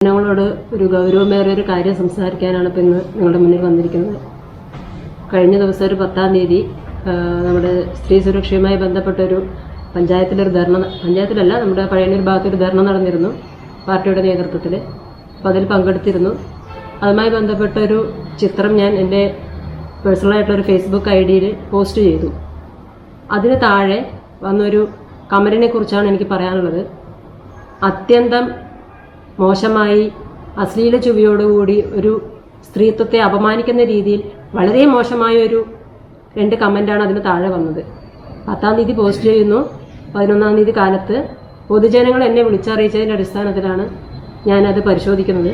ഞങ്ങളോട് ഒരു ഗൗരവമേറിയ ഒരു കാര്യം സംസാരിക്കാനാണ് ഇപ്പോൾ ഇന്ന് നിങ്ങളുടെ മുന്നിൽ വന്നിരിക്കുന്നത്. കഴിഞ്ഞ ദിവസം ഒരു 10-ാം തീയതി നമ്മുടെ സ്ത്രീ സുരക്ഷയുമായി ബന്ധപ്പെട്ടൊരു പഞ്ചായത്തിലല്ല നമ്മുടെ പഴയന്നൂർ ഭാഗത്തൊരു ധർണ നടന്നിരുന്നു പാർട്ടിയുടെ നേതൃത്വത്തിൽ. അപ്പോൾ അതിൽ പങ്കെടുത്തിരുന്നു. അതുമായി ബന്ധപ്പെട്ടൊരു ചിത്രം ഞാൻ എൻ്റെ പേഴ്സണലായിട്ടുള്ളൊരു ഫേസ്ബുക്ക് ID-യിൽ പോസ്റ്റ് ചെയ്തു. അതിന് താഴെ വന്നൊരു കമന്റിനെ കുറിച്ചാണ് എനിക്ക് പറയാനുള്ളത്. അത്യന്തം മോശമായി അശ്ലീല ചുവയോടുകൂടി ഒരു സ്ത്രീത്വത്തെ അപമാനിക്കുന്ന രീതിയിൽ വളരെ മോശമായ ഒരു 2 കമൻ്റാണ് അതിന് താഴെ വന്നത്. 10-ാം തീയതി പോസ്റ്റ് ചെയ്യുന്നു. 11-ാം തീയതി കാലത്ത് പൊതുജനങ്ങൾ എന്നെ വിളിച്ചറിയിച്ചതിൻ്റെ അടിസ്ഥാനത്തിലാണ് ഞാനത് പരിശോധിക്കുന്നത്.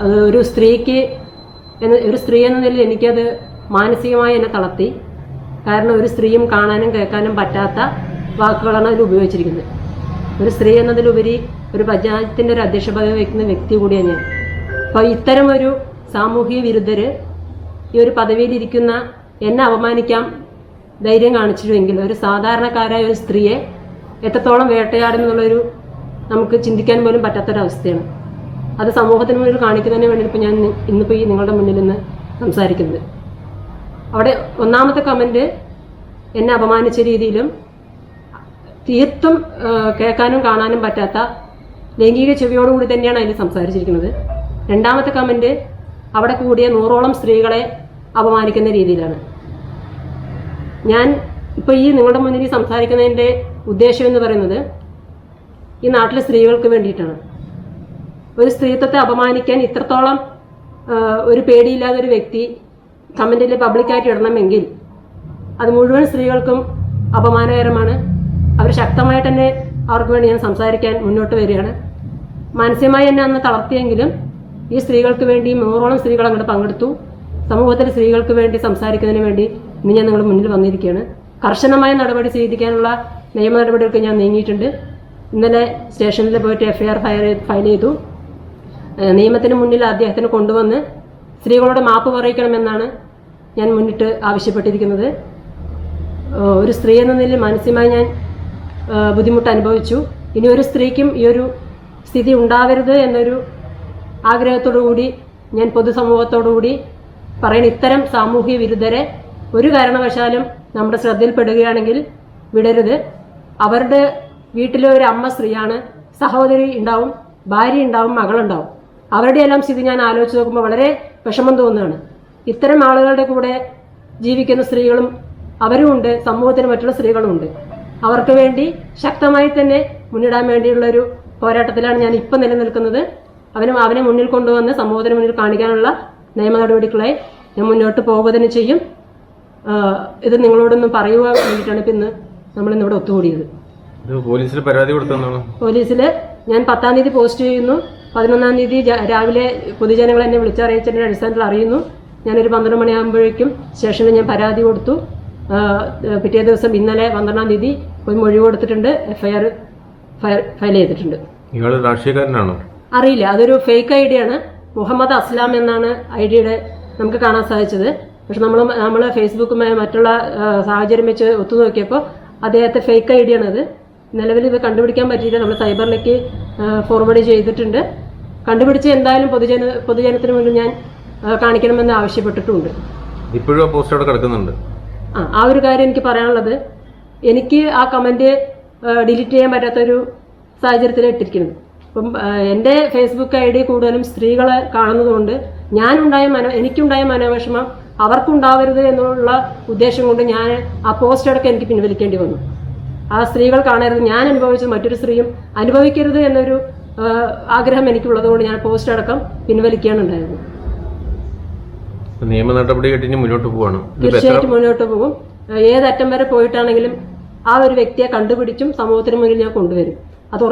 അത് ഒരു സ്ത്രീ എന്ന നിലയിൽ എനിക്കത് മാനസികമായി എന്നെ തളർത്തി. കാരണം ഒരു സ്ത്രീയും കാണാനും കേൾക്കാനും പറ്റാത്ത വാക്കുകളാണ് അതിൽ ഉപയോഗിച്ചിരിക്കുന്നത്. ഒരു സ്ത്രീ എന്നതിലുപരി ഒരു പഞ്ചായത്തിൻ്റെ ഒരു അധ്യക്ഷ പദവി വഹിക്കുന്ന വ്യക്തി കൂടിയാണ് ഞാൻ. അപ്പോൾ ഇത്തരം ഒരു സാമൂഹിക വിരുദ്ധർ ഈ ഒരു പദവിയിലിരിക്കുന്ന എന്നെ അപമാനിക്കാൻ ധൈര്യം കാണിച്ചിട്ടുമെങ്കിൽ ഒരു സാധാരണക്കാരായ ഒരു സ്ത്രീയെ എത്രത്തോളം വേട്ടയാടുമെന്നുള്ളൊരു നമുക്ക് ചിന്തിക്കാൻ പോലും പറ്റാത്തൊരവസ്ഥയാണ്. അത് സമൂഹത്തിന് മുന്നിൽ കാണിക്കുന്നതിന് വേണ്ടി ഇപ്പോൾ ഞാൻ ഇന്നിപ്പോൾ ഈ നിങ്ങളുടെ മുന്നിൽ നിന്ന് സംസാരിക്കുന്നത്. അവിടെ 1-ാമത്തെ കമൻറ്റ് എന്നെ അപമാനിച്ച രീതിയിലും തീർത്തും കേൾക്കാനും കാണാനും പറ്റാത്ത ലൈംഗിക ചെവിയോടുകൂടി തന്നെയാണ് അതിൽ സംസാരിച്ചിരിക്കുന്നത്. 2-ാമത്തെ കമൻറ്റ് അവിടെ കൂടിയ 100ഓളം സ്ത്രീകളെ അപമാനിക്കുന്ന രീതിയിലാണ്. ഞാൻ ഇപ്പോൾ ഈ നിങ്ങളുടെ മുന്നിൽ സംസാരിക്കുന്നതിൻ്റെ ഉദ്ദേശം എന്ന് പറയുന്നത് ഈ നാട്ടിലെ സ്ത്രീകൾക്ക് വേണ്ടിയിട്ടാണ്. ഒരു സ്ത്രീത്വത്തെ അപമാനിക്കാൻ ഇത്രത്തോളം ഒരു പേടിയില്ലാതെ ഒരു വ്യക്തി കമൻറ്റിൽ പബ്ലിക്കായിട്ട് ഇടണമെങ്കിൽ അത് മുഴുവൻ സ്ത്രീകൾക്കും അപമാനകരമാണ്. അവർ ശക്തമായിട്ട് തന്നെ അവർക്ക് വേണ്ടി ഞാൻ സംസാരിക്കാൻ മുന്നോട്ട് വരികയാണ്. മാനസികമായി എന്നെ അന്ന് തളർത്തിയെങ്കിലും ഈ സ്ത്രീകൾക്ക് വേണ്ടി 100ഓളം സ്ത്രീകൾ അങ്ങോട്ട് പങ്കെടുത്തു. സമൂഹത്തിലെ സ്ത്രീകൾക്ക് വേണ്ടി സംസാരിക്കുന്നതിന് വേണ്ടി ഇന്ന് ഞാൻ നിങ്ങളുടെ മുന്നിൽ വന്നിരിക്കുകയാണ്. കർശനമായ നടപടി സ്വീകരിക്കാനുള്ള നിയമ നടപടികൾക്ക് ഞാൻ നീങ്ങിയിട്ടുണ്ട്. ഇന്നലെ സ്റ്റേഷനിൽ പോയിട്ട് FIR ഫയൽ ചെയ്തു. നിയമത്തിന് മുന്നിൽ അദ്ദേഹത്തിന് കൊണ്ടുവന്ന് സ്ത്രീകളോട് മാപ്പ് പറയിക്കണമെന്നാണ് ഞാൻ മുന്നിട്ട് ആവശ്യപ്പെട്ടിരിക്കുന്നത്. ഒരു സ്ത്രീ എന്ന നിലയിൽ മാനസികമായി ഞാൻ ബുദ്ധിമുട്ട് അനുഭവിച്ചു. ഇനി ഒരു സ്ത്രീക്കും ഈ ഒരു സ്ഥിതി ഉണ്ടാവരുത് എന്നൊരു ആഗ്രഹത്തോടുകൂടി ഞാൻ പൊതുസമൂഹത്തോടുകൂടി പറയുന്ന ഇത്തരം സാമൂഹിക വിരുദ്ധരെ ഒരു കാരണവശാലും നമ്മുടെ ശ്രദ്ധയിൽപ്പെടുകയാണെങ്കിൽ വിടരുത്. അവരുടെ വീട്ടിലെ ഒരു അമ്മ സ്ത്രീയാണ്, സഹോദരി ഉണ്ടാവും, ഭാര്യ ഉണ്ടാവും, മകളുണ്ടാവും. അവരുടെ എല്ലാം സ്ഥിതി ഞാൻ ആലോചിച്ച് നോക്കുമ്പോൾ വളരെ വിഷമം തോന്നുകയാണ്. ഇത്തരം ആളുകളുടെ കൂടെ ജീവിക്കുന്ന സ്ത്രീകളും അവരുമുണ്ട്, സമൂഹത്തിന് മറ്റുള്ള സ്ത്രീകളുമുണ്ട്. അവർക്ക് വേണ്ടി ശക്തമായി തന്നെ മുന്നിടാൻ വേണ്ടിയുള്ളൊരു പോരാട്ടത്തിലാണ് ഞാൻ ഇപ്പം നിലനിൽക്കുന്നത്. അവനെ മുന്നിൽ കൊണ്ടുവന്ന് സമൂഹത്തിന് മുന്നിൽ കാണിക്കാനുള്ള നിയമ നടപടികളായി ഞാൻ മുന്നോട്ട് പോകുക തന്നെ ചെയ്യും. ഇത് നിങ്ങളോടൊന്ന് പറയുക വേണ്ടിയിട്ടാണ് ഇപ്പം ഇന്ന് നമ്മളിന്നിവിടെ ഒത്തുകൂടിയത്. പോലീസിൽ പരാതി കൊടുത്തു? പോലീസിൽ ഞാൻ 10-ാം തീയതി പോസ്റ്റ് ചെയ്യുന്നു. 11-ാം തീയതി രാവിലെ പൊതുജനങ്ങൾ എന്നെ വിളിച്ചറിയിച്ചതിൻ്റെ അടിസ്ഥാനത്തിൽ അറിയുന്നു. ഞാനൊരു 12 മണിയാകുമ്പോഴേക്കും സ്റ്റേഷനിൽ ഞാൻ പരാതി കൊടുത്തു. പിറ്റേ ദിവസം ഇന്നലെ 12-ാം തീയതി പോയി മൊഴി കൊടുത്തിട്ടുണ്ട്. FIR ഫയൽ ചെയ്തിട്ടുണ്ട്. ഇയാൾ രാഷ്ട്രീയക്കാരനാണോ? അറിയില്ല. അതൊരു ഫേക്ക് ID ആണ്. മുഹമ്മദ് അസ്ലാം എന്നാണ് ID-യുടെ നമുക്ക് കാണാൻ സാധിച്ചത്. പക്ഷെ നമ്മൾ ഫേസ്ബുക്കുമായി മറ്റുള്ള സാഹചര്യം വെച്ച് ഒത്തുനോക്കിയപ്പോൾ അദ്ദേഹത്തെ ഫേക്ക് ID ആണത്. നിലവിൽ ഇത് കണ്ടുപിടിക്കാൻ പറ്റിയിട്ട് നമ്മൾ സൈബറിലേക്ക് ഫോർവേഡ് ചെയ്തിട്ടുണ്ട്. കണ്ടുപിടിച്ച് എന്തായാലും പൊതുജനത്തിന് മുന്നിൽ ഞാൻ കാണിക്കണമെന്ന് ആവശ്യപ്പെട്ടിട്ടുണ്ട്. ഇപ്പോഴും ആ പോസ്റ്റ് അവിടെ കിടക്കുന്നുണ്ട്. ആ ഒരു കാര്യം എനിക്ക് പറയാനുള്ളത്, എനിക്ക് ആ കമൻറ്റ് ഡിലീറ്റ് ചെയ്യാൻ പറ്റാത്തൊരു സാഹചര്യത്തിലാണ് ഇട്ടിരിക്കുന്നത്. അപ്പം എൻ്റെ ഫേസ്ബുക്ക് ID കൂടുതലും സ്ത്രീകളെ കാണുന്നതുകൊണ്ട് എനിക്കുണ്ടായ മനോവിഷമം അവർക്കുണ്ടാവരുത് എന്നുള്ള ഉദ്ദേശം കൊണ്ട് ഞാൻ ആ പോസ്റ്റ് അടക്കം എനിക്ക് പിൻവലിക്കേണ്ടി വന്നു. ആ സ്ത്രീകൾ കാണരുത്, ഞാൻ അനുഭവിച്ചത് മറ്റൊരു സ്ത്രീയും അനുഭവിക്കരുത് എന്നൊരു ആഗ്രഹം എനിക്കുള്ളതുകൊണ്ട് ഞാൻ പോസ്റ്റ് അടക്കം പിൻവലിക്കുകയാണ് ഉണ്ടായിരുന്നത്. നിയമ നടപടി മുന്നോട്ട് പോവാണ്. തീർച്ചയായിട്ടും മുന്നോട്ട് പോകും. ഏതറ്റം വരെ പോയിട്ടാണെങ്കിലും ആ ഒരു വ്യക്തിയെ കണ്ടുപിടിച്ചും സമൂഹത്തിന് മുന്നിൽ ഞാൻ കൊണ്ടുവരും. അത്